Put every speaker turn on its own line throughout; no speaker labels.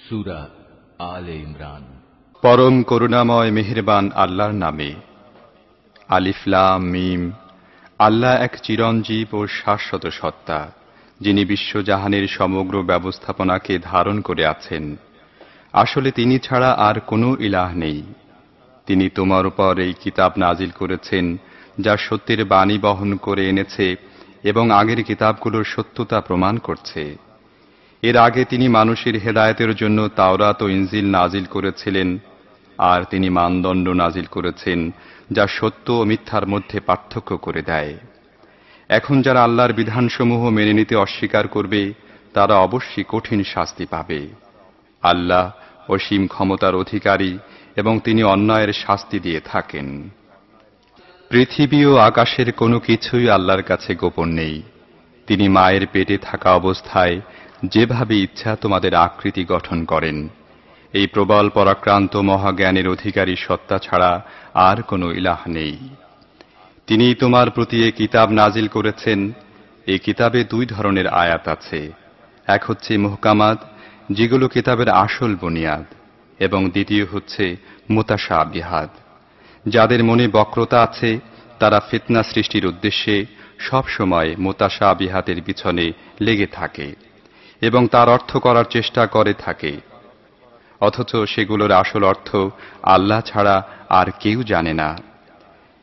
সূরা আলে ইমরান।
পরম করুণাময় মেহেরবান আল্লাহর নামে। আলিফ লাম মিম। আল্লাহ এক চিরঞ্জীব ও শাশ্বত সত্তা, যিনি বিশ্বজাহানের সমগ্র ব্যবস্থাপনাকে ধারণ করে আছেন। আসলে তিনি ছাড়া আর কোনো ইলাহ নেই। তিনি তোমার উপর এই কিতাব নাজিল করেছেন, যা সত্যের বাণী বহন করে এনেছে এবং আগের কিতাবগুলোর সত্যতা প্রমাণ করছে। এর আগে তিনি মানুষের হেদায়েতের জন্য তাওরাত ও ইনজিল নাজিল করেছিলেন, আর তিনি মানদণ্ড নাজিল করেছেন যা সত্য ও মিথ্যার মধ্যে পার্থক্য করে দেয়। এখন যারা আল্লাহর বিধানসমূহ মেনে নিতে অস্বীকার করবে, তারা অবশ্যই কঠিন শাস্তি পাবে। আল্লাহ অসীম ক্ষমতার অধিকারী এবং তিনি অন্যায়ের শাস্তি দিয়ে থাকেন। পৃথিবী ও আকাশের কোনো কিছুই আল্লাহর কাছে গোপন নেই। তিনি মায়ের পেটে থাকা অবস্থায় যেভাবে ইচ্ছা তোমাদের আকৃতি গঠন করেন। এই প্রবল পরাক্রান্ত মহাজ্ঞানের অধিকারী সত্তা ছাড়া আর কোনো ইলাহ নেই। তিনি তোমার প্রতি এ কিতাব নাজিল করেছেন। এই কিতাবে দুই ধরনের আয়াত আছে। এক হচ্ছে মুহকামাত, যেগুলো কিতাবের আসল বুনিয়াদ, এবং দ্বিতীয় হচ্ছে মুতাশাবিহাত। যাদের মনে বক্রতা আছে, তারা ফিতনা সৃষ্টির উদ্দেশ্যে সব সময় মুতাশাবিহাতের পিছনে লেগে থাকে এবং তার অর্থ করার চেষ্টা করে থাকে, অথচ সেগুলোর আসল অর্থ আল্লাহ ছাড়া আর কেউ জানে না।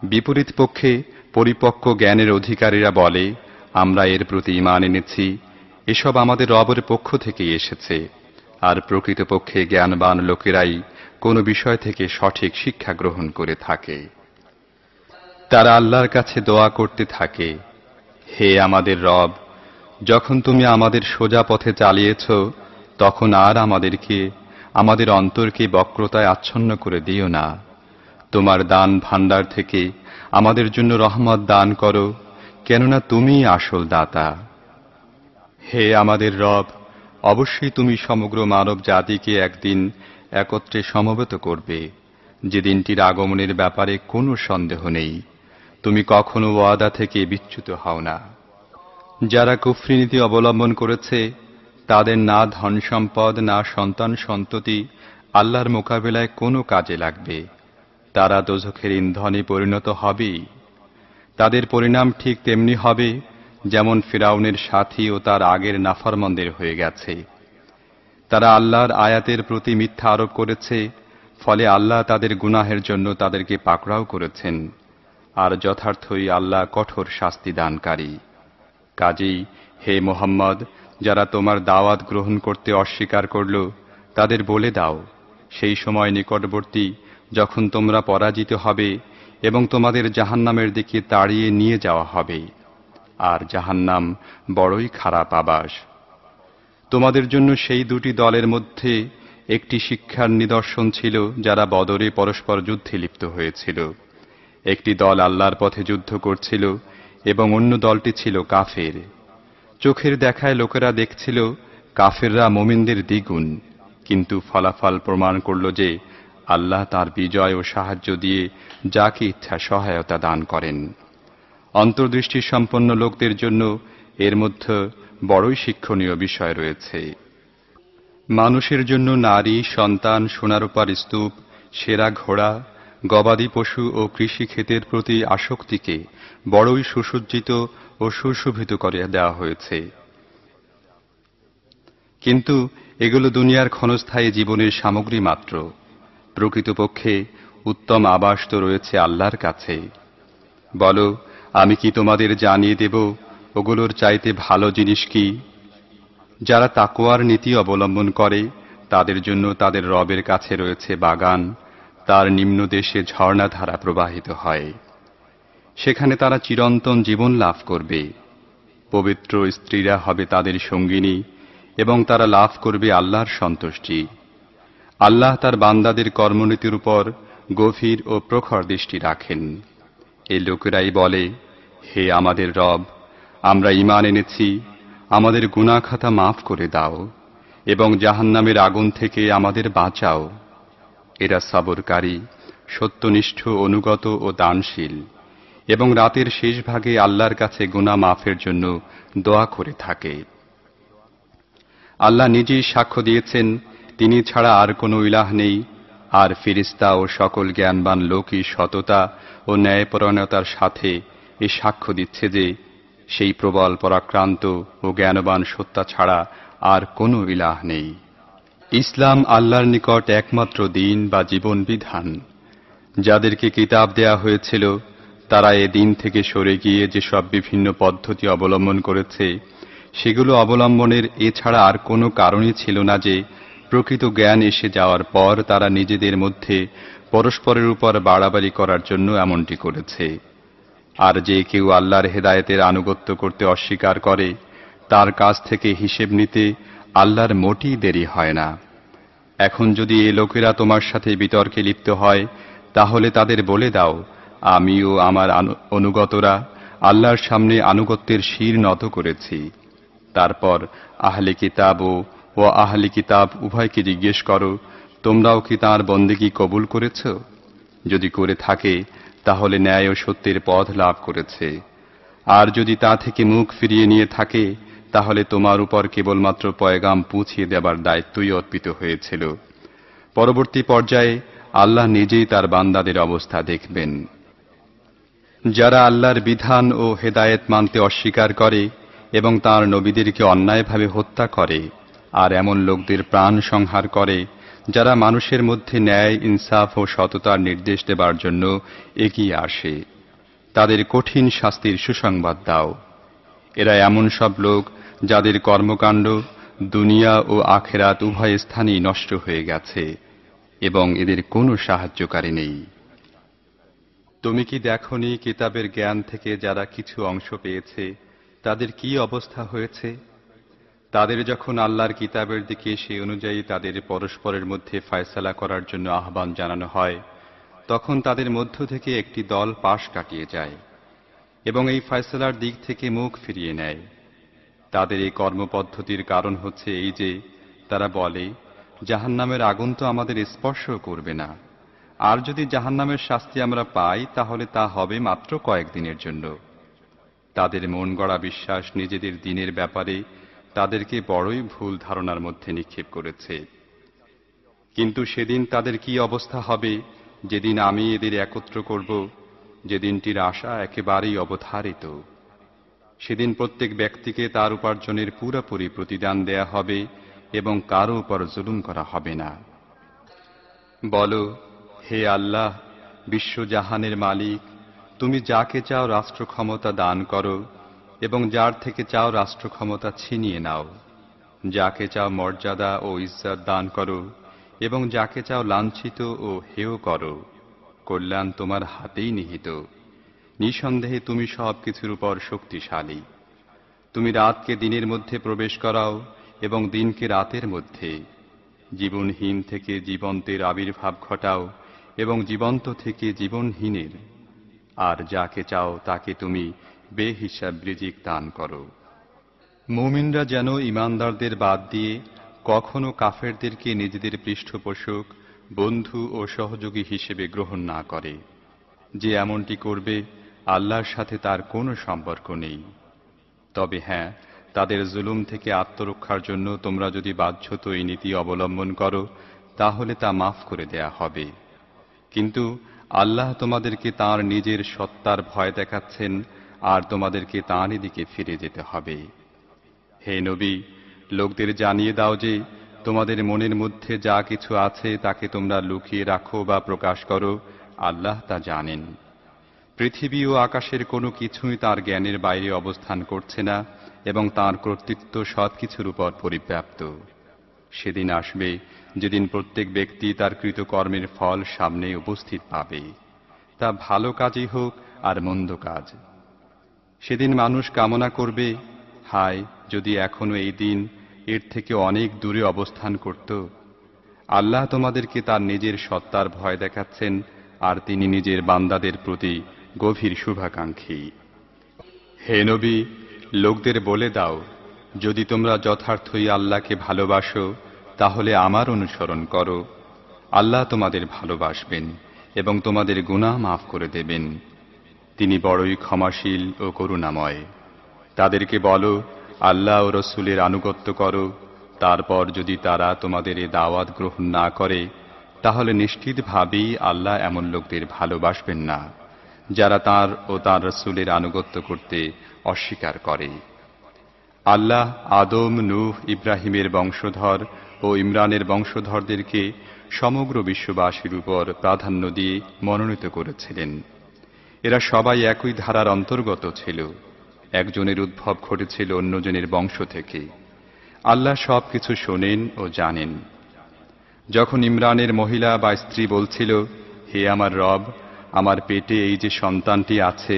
বিপরীত পক্ষে পরিপক্ক জ্ঞানের অধিকারীরা বলে, আমরা এর প্রতি ঈমান এনেছি, এসব আমাদের রবের পক্ষ থেকেই এসেছে। আর প্রকৃতপক্ষে জ্ঞানবান লোকেরাই কোনো বিষয় থেকে সঠিক শিক্ষা গ্রহণ করে থাকে। তারা আল্লাহর কাছে দোয়া করতে থাকে, হে আমাদের রব, যখন তুমি আমাদের সোজা পথে চালিয়েছ, তখন আর আমাদের অন্তরকে বক্রতায় আচ্ছন্ন করে দিও না। তোমার দান ভাণ্ডার থেকে আমাদের জন্য রহমত দান করো, কেননা তুমিই আসল দাতা। হে আমাদের রব, অবশ্যই তুমি সমগ্র মানব জাতিকে একদিন একত্রে সমবেত করবে, যে দিনটির আগমনের ব্যাপারে কোনো সন্দেহ নেই। তুমি কখনো ওয়াদা থেকে বিচ্যুত হও না। যারা কুফরি নীতি অবলম্বন করেছে, তাদের না ধন সম্পদ না সন্তান সন্ততি আল্লাহর মোকাবিলায় কোনো কাজে লাগবে। তারা দোজখের ইন্ধনে পরিণত হবেই। তাদের পরিণাম ঠিক তেমনি হবে যেমন ফিরাউনের সাথী ও তার আগের নাফরমানদের হয়ে গেছে। তারা আল্লাহর আয়াতের প্রতি মিথ্যা আরোপ করেছে, ফলে আল্লাহ তাদের গুনাহের জন্য তাদেরকে পাকড়াও করেছেন। আর যথার্থই আল্লাহ কঠোর শাস্তি দানকারী। কাজেই হে মুহাম্মদ, যারা তোমার দাওয়াত গ্রহণ করতে অস্বীকার করল, তাদের বলে দাও, সেই সময় নিকটবর্তী যখন তোমরা পরাজিত হবে এবং তোমাদের জাহান্নামের দিকে তাড়িয়ে নিয়ে যাওয়া হবে। আর জাহান্নাম বড়ই খারাপ আবাস। তোমাদের জন্য সেই দুটি দলের মধ্যে একটি শিক্ষার নিদর্শন ছিল, যারা বদরে পরস্পর যুদ্ধে লিপ্ত হয়েছিল। একটি দল আল্লাহর পথে যুদ্ধ করছিল এবং অন্য দলটি ছিল কাফের। চোখের দেখায় লোকেরা দেখছিল কাফেররা মুমিনদের দ্বিগুণ, কিন্তু ফলাফল প্রমাণ করল যে আল্লাহ তাঁর বিজয় ও সাহায্য দিয়ে যাকে ইচ্ছা সহায়তা দান করেন। অন্তর্দৃষ্টি সম্পন্ন লোকদের জন্য এর মধ্যে বড়ই শিক্ষণীয় বিষয় রয়েছে। মানুষের জন্য নারী, সন্তান, সোনারূপার স্তূপ, সেরা ঘোড়া, গবাদি পশু ও কৃষি ক্ষেতের প্রতি আসক্তিকে বড়ই সুসজ্জিত ও সুশোভিত করে দেওয়া হয়েছে। কিন্তু এগুলো দুনিয়ার ক্ষণস্থায়ী জীবনের সামগ্রী মাত্র। প্রকৃতপক্ষে উত্তম আবাস তো রয়েছে আল্লাহর কাছে। বলো, আমি কি তোমাদের জানিয়ে দেব ওগুলোর চাইতে ভালো জিনিস কি? যারা তাকওয়ার নীতি অবলম্বন করে, তাদের জন্য তাদের রবের কাছে রয়েছে বাগান, তার নিম্নদেশে ঝর্ণাধারা প্রবাহিত হয়। সেখানে তারা চিরন্তন জীবন লাভ করবে। পবিত্র স্ত্রীরা হবে তাদের সঙ্গিনী এবং তারা লাভ করবে আল্লাহর সন্তুষ্টি। আল্লাহ তার বান্দাদের কর্মনীতির উপর গভীর ও প্রখর দৃষ্টি রাখেন। এই লোকেরাই বলে, হে আমাদের রব, আমরা ঈমান এনেছি, আমাদের গুনাহ খাতা মাফ করে দাও এবং জাহান্নামের আগুন থেকে আমাদের বাঁচাও। এরা সবরকারী, সত্যনিষ্ঠ, অনুগত ও দানশীল, এবং রাতের শেষ ভাগে আল্লাহর কাছে গুনাহ মাফের জন্য দোয়া করে থাকে। আল্লাহ নিজেই সাক্ষ্য দিয়েছেন, তিনি ছাড়া আর কোনো ইলাহ নেই, আর ফেরেশতা ও সকল জ্ঞানবান লোকই সততা ও ন্যায়পরায়ণতার সাথে এ সাক্ষ্য দিচ্ছে যে সেই প্রবল পরাক্রান্ত ও জ্ঞানবান সত্তা ছাড়া আর কোনো ইলাহ নেই। ইসলাম আল্লাহর নিকট একমাত্র দিন বা জীবন বিধান। যাদেরকে কিতাব দেয়া হয়েছিল তারা এ দিন থেকে সরে গিয়ে যেসব বিভিন্ন পদ্ধতি অবলম্বন করেছে, সেগুলো অবলম্বনের এছাড়া আর কোনো কারণই ছিল না যে প্রকৃত জ্ঞান এসে যাওয়ার পর তারা নিজেদের মধ্যে পরস্পরের উপর বাড়াবাড়ি করার জন্য এমনটি করেছে। আর যে কেউ আল্লাহর হেদায়েতের আনুগত্য করতে অস্বীকার করে, তার কাছ থেকে হিসেব নিতে আল্লাহর মোটেই দেরি হয় না। এখন যদি এ লোকেরা তোমার সাথে বিতর্কে লিপ্ত হয়, তাহলে তাদের বলে দাও, আমি ও আমার অনুগতরা আল্লাহর সামনে আনুগত্যের শির নত করেছি। তারপর আহলে কিতাব ও আহলে কিতাব উভয়কে জিজ্ঞেস করো, তোমরাও কি তাঁর বন্দেগী কবুল করেছ? যদি করে থাকে তাহলে ন্যায় ও সত্যের পথ লাভ করেছে, আর যদি তা থেকে মুখ ফিরিয়ে নিয়ে থাকে তাহলে তোমার উপর কেবলমাত্র পয়গাম পৌঁছিয়ে দেবার দায়িত্বই অর্পিত হয়েছিল। পরবর্তী পর্যায়ে আল্লাহ নিজেই তার বান্দাদের অবস্থা দেখবেন। যারা আল্লাহর বিধান ও হেদায়েত মানতে অস্বীকার করে এবং তাঁর নবীদেরকে অন্যায়ভাবে হত্যা করে, আর এমন লোকদের প্রাণ সংহার করে যারা মানুষের মধ্যে ন্যায়, ইনসাফ ও সততার নির্দেশ দেবার জন্য এগিয়ে আসে, তাদের কঠিন শাস্তির সুসংবাদ দাও। এরা এমন সব লোক যাদের কর্মকাণ্ড দুনিয়া ও আখেরাত উভয় স্থানেই নষ্ট হয়ে গেছে এবং এদের কোনো সাহায্যকারী নেই। তুমি কি দেখনি কিতাবের জ্ঞান থেকে যারা কিছু অংশ পেয়েছে তাদের কি অবস্থা হয়েছে? তাদের যখন আল্লাহর কিতাবের দিকে সে অনুযায়ী তাদের পরস্পরের মধ্যে ফয়সালা করার জন্য আহ্বান জানানো হয়, তখন তাদের মধ্য থেকে একটি দল পাশ কাটিয়ে যায় এবং এই ফয়সালার দিক থেকে মুখ ফিরিয়ে নেয়। তাদের এই কর্মপদ্ধতির কারণ হচ্ছে এই যে তারা বলে, জাহান্নামের আগুন তো আমাদের স্পর্শ করবে না, আর যদি জাহান্নামের শাস্তি আমরা পাই তাহলে তা হবে মাত্র কয়েকদিনের জন্য। তাদের মন গড়া বিশ্বাস নিজেদের দিনের ব্যাপারে তাদেরকে বড়ই ভুল ধারণার মধ্যে নিক্ষেপ করেছে। কিন্তু সেদিন তাদের কি অবস্থা হবে, যেদিন আমি এদের একত্র করব, যে দিনটির আশা একেবারেই অবধারিত। সেদিন প্রত্যেক ব্যক্তিকে তার উপার্জনের পুরোপুরি প্রতিদান দেয়া হবে এবং কারো উপর জুলুম করা হবে না। বলো, হে আল্লাহ, বিশ্বজাহানের মালিক, তুমি যাকে চাও রাষ্ট্র ক্ষমতা দান করো এবং যার থেকে চাও রাষ্ট্র ক্ষমতা ছিনিয়ে নাও। যাকে চাও মর্যাদা ও ইজ্জত দান করো এবং যাকে চাও লাঞ্ছিত ও হেয় করো। কল্যাণ তোমার হাতেই নিহিত। নিঃসন্দেহে তুমি সব কিছুর উপর শক্তিশালী। তুমি রাতকে দিনের মধ্যে প্রবেশ করাও এবং দিনকে রাতের মধ্যে। জীবনহীন থেকে জীবন্তের আবির্ভাব ঘটাও এবং জীবন্ত থেকে জীবনহীনের। আর যাকে চাও তাকে তুমি বেহিসাব রিজিক দান করো। মুমিনরা যেন ঈমানদারদের বাদ দিয়ে কখনো কাফেরদেরকে নিজেদের পৃষ্ঠপোষক, বন্ধু ও সহযোগী হিসেবে গ্রহণ না করে। যে এমনটি করবে আল্লাহর সাথে তার কোনো সম্পর্ক নেই। তবে হ্যাঁ, তাদের জুলুম থেকে আত্মরক্ষার জন্য তোমরা যদি বাধ্যত এই নীতি অবলম্বন করো তাহলে তা মাফ করে দেয়া হবে। কিন্তু আল্লাহ তোমাদেরকে তাঁর নিজের সত্তার ভয় দেখাচ্ছেন আর তোমাদেরকে তাঁরই দিকে ফিরে যেতে হবে। হে নবী, লোকদের জানিয়ে দাও যে তোমাদের মনের মধ্যে যা কিছু আছে তাকে তোমরা লুকিয়ে রাখো বা প্রকাশ করো, আল্লাহ তা জানেন। পৃথিবী ও আকাশের কোনো কিছুই তাঁর জ্ঞানের বাইরে অবস্থান করছে না এবং তাঁর কর্তৃত্ব সবকিছুর উপর পরিব্যাপ্ত। সেদিন আসবে যেদিন প্রত্যেক ব্যক্তি তার কৃতকর্মের ফল সামনে উপস্থিত পাবে, তা ভালো কাজই হোক আর মন্দ কাজ। সেদিন মানুষ কামনা করবে, হায় যদি এখনো এই দিন এর থেকে অনেক দূরে অবস্থান করত। আল্লাহ তোমাদেরকে তার নিজের সত্তার ভয় দেখাচ্ছেন আর তিনি নিজের বান্দাদের প্রতি গভীর শুভাকাঙ্ক্ষী। হে নবী, লোকদের বলে দাও, যদি তোমরা যথার্থই আল্লাহকে ভালোবাসো তাহলে আমার অনুসরণ করো। আল্লাহ তোমাদের ভালোবাসবেন এবং তোমাদের গুনাহ মাফ করে দেবেন। তিনি বড়ই ক্ষমাশীল ও করুণাময়। তাদেরকে বলো, আল্লাহ ও রসূলের আনুগত্য করো, তারপর যদি তারা তোমাদের এ দাওয়াত গ্রহণ না করে, তাহলে নিশ্চিতভাবেই আল্লাহ এমন লোকদের ভালোবাসবেন না যারা তাঁর ও তাঁর রাসূলের আনুগত্য করতে অস্বীকার করে। আল্লাহ আদম, নূহ, ইব্রাহিমের বংশধর ও ইমরানের বংশধরদেরকে সমগ্র বিশ্ববাসীর উপর প্রাধান্য দিয়ে মনোনীত করেছিলেন। এরা সবাই একই ধারার অন্তর্গত ছিল। একজনের উদ্ভব ঘটেছিল অন্যজনের বংশ থেকে। আল্লাহ সবকিছু শোনেন ও জানেন। যখন ইমরানের মহিলা বা স্ত্রী বলছিল, হে আমার রব, আমার পেটে এই যে সন্তানটি আছে,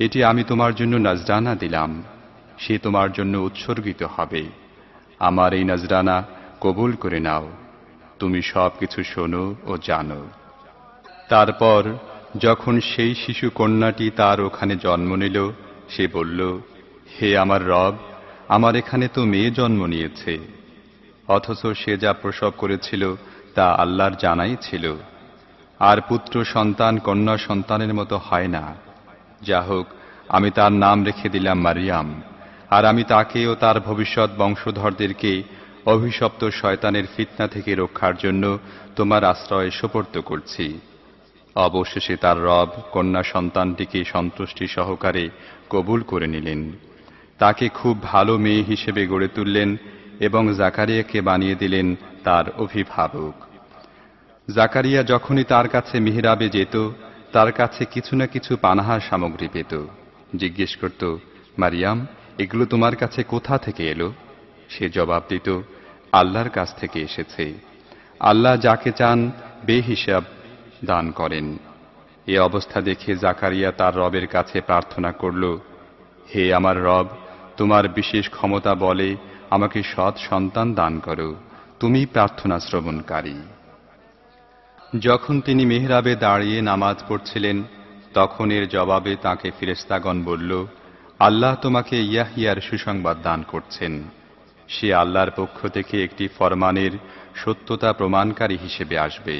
এটি আমি তোমার জন্য নজরানা দিলাম, সে তোমার জন্য উৎসর্গিত হবে। আমার এই নজরানা কবুল করে নাও, তুমি সবকিছু শোনো ও জানো। তারপর যখন সেই শিশু কন্যাটি তার ওখানে জন্ম নিল, সে বলল, হে আমার রব, আমার এখানে তো মেয়ে জন্ম নিয়েছে। অথচ সে যা প্রসব করেছিল তা আল্লাহর জানাই ছিল। আর পুত্র সন্তান কন্যা সন্তানের মতো হয় না। যা হোক, আমি তার নাম রেখে দিলাম মারিয়াম, আর আমি তাকে ও তার ভবিষ্যৎ বংশধরদেরকে অভিশপ্ত শয়তানের ফিতনা থেকে রক্ষার জন্য তোমার আশ্রয়ে সোপর্দ করছি। অবশেষে তার রব কন্যা সন্তানটিকে সন্তুষ্টি সহকারে কবুল করে নিলেন। তাকে খুব ভালো মেয়ে হিসেবে গড়ে তুললেন এবং জাকারিয়াকে বানিয়ে দিলেন তার অভিভাবক। জাকারিয়া যখনই তার কাছে মিহরাবে যেত, তার কাছে কিছু না কিছু পানাহার সামগ্রী পেত। জিজ্ঞেস করত, মারিয়াম, এগুলো তোমার কাছে কোথা থেকে এলো? সে জবাব দিত, আল্লাহর কাছ থেকে এসেছে। আল্লাহ যাকে চান বেহিসাব দান করেন। এ অবস্থা দেখে জাকারিয়া তার রবের কাছে প্রার্থনা করল, হে আমার রব, তোমার বিশেষ ক্ষমতা বলে আমাকে সৎ সন্তান দান করো, তুমি প্রার্থনা শ্রবণকারী। যখন তিনি মিহরাবে দাঁড়িয়ে নামাজ পড়ছিলেন, তখন এর জবাবে তাঁকে ফেরেশতাগণ বলল, আল্লাহ তোমাকে ইয়াহইয়ার সুসংবাদ দান করছেন। সে আল্লাহর পক্ষ থেকে একটি ফরমানের সত্যতা প্রমাণকারী হিসেবে আসবে।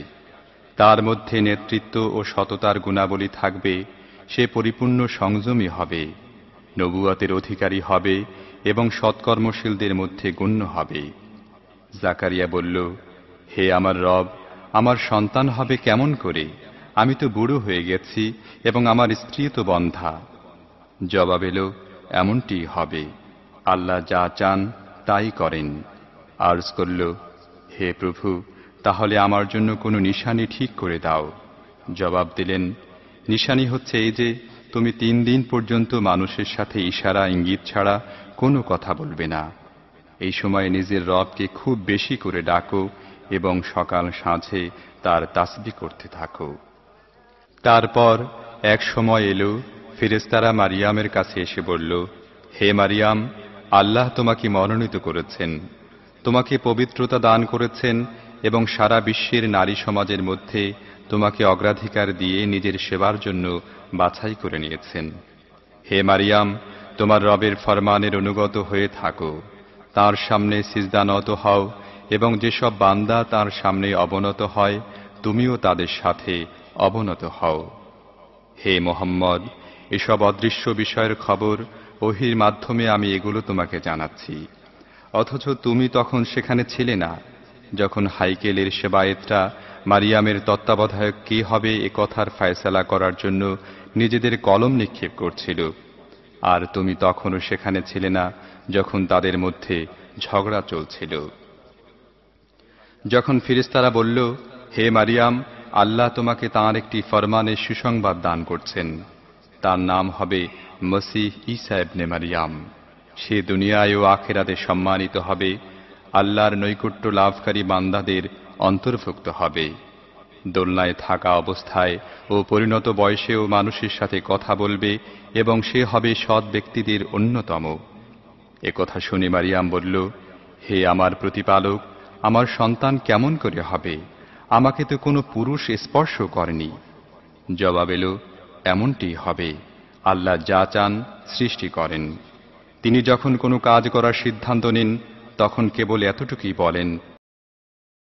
তার মধ্যে নেতৃত্ব ও সততার গুণাবলী থাকবে। সে পরিপূর্ণ সংযমী হবে, নবুয়তের অধিকারী হবে এবং সৎকর্মশীলদের মধ্যে গণ্য হবে। জাকারিয়া বলল, হে আমার রব, আমার সন্তান হবে কেমন করে? আমি তো বুড়ো হয়ে গেছি এবং আমার স্ত্রী তো বন্ধ্যা। জবাব এলো, এমনটি হবে। আল্লাহ যা চান তাই করেন। আরজ করল, হে প্রভু, তাহলে আমার জন্য কোনো নিশানি ঠিক করে দাও। জবাব দিলেন, নিশানি হচ্ছে এই যে তুমি 3 দিন পর্যন্ত মানুষের সাথে ইশারা ইঙ্গিত ছাড়া কোনো কথা বলবে না। এই সময় নিজের রবকে খুব বেশি করে ডাকো এবং সকাল সাঁঝে তার তাসবিহ করতে থাকো। তারপর এক সময় এলো, ফেরেশতারা মারিয়ামের কাছে এসে বলল, হে মারিয়াম, আল্লাহ তোমাকে মনোনীত করেছেন, তোমাকে পবিত্রতা দান করেছেন এবং সারা বিশ্বের নারী সমাজের মধ্যে তোমাকে অগ্রাধিকার দিয়ে নিজের সেবার জন্য বাছাই করে নিয়েছেন। হে মারিয়াম, তোমার রবের ফরমানের অনুগত হয়ে থাকো, তার সামনে সিজদা নত হও এবং যেসব বান্দা তার সামনে অবনত হয়, তুমিও তাদের সাথে অবনত হও। হে মুহাম্মদ, এসব অদৃশ্য বিষয়ের খবর ওহীর মাধ্যমে আমি এগুলো তোমাকে জানাচ্ছি। অথচ তুমি তখন সেখানে ছিলে না, যখন হাইকেলের সেবায়েতরা মারিয়ামের তত্ত্বাবধায়ক কে হবে এ কথার ফয়সালা করার জন্য নিজেদের কলম নিক্ষেপ করছিল। আর তুমি তখনও সেখানে ছিলে না যখন তাদের মধ্যে ঝগড়া চলছিল। যখন ফেরেশতারা বলল, হে মারিয়াম, আল্লাহ তোমাকে তাঁর একটি ফরমানের সুসংবাদ দান করছেন, তার নাম হবে মসিহ ঈসা ইবনে মারিয়াম। সে দুনিয়ায় ও আখিরাতে সম্মানিত হবে, আল্লাহর নৈকট্য লাভকারী বান্দাদের অন্তর্ভুক্ত হবে। দোলনায় থাকা অবস্থায় ও পরিণত বয়সেও মানুষের সাথে কথা বলবে এবং সে হবে সৎ ব্যক্তিদের অন্যতম। একথা শুনে মারিয়াম বলল, হে আমার প্রতিপালক, আমার সন্তান কেমন করে হবে? আমাকে তো কোনো পুরুষ স্পর্শ করেনি। জবাব এলো, এমনটি হবে। আল্লাহ যা চান সৃষ্টি করেন। তিনি যখন কোনো কাজ করার সিদ্ধান্ত নেন, তখন কেবল এতটুকুই বলেন,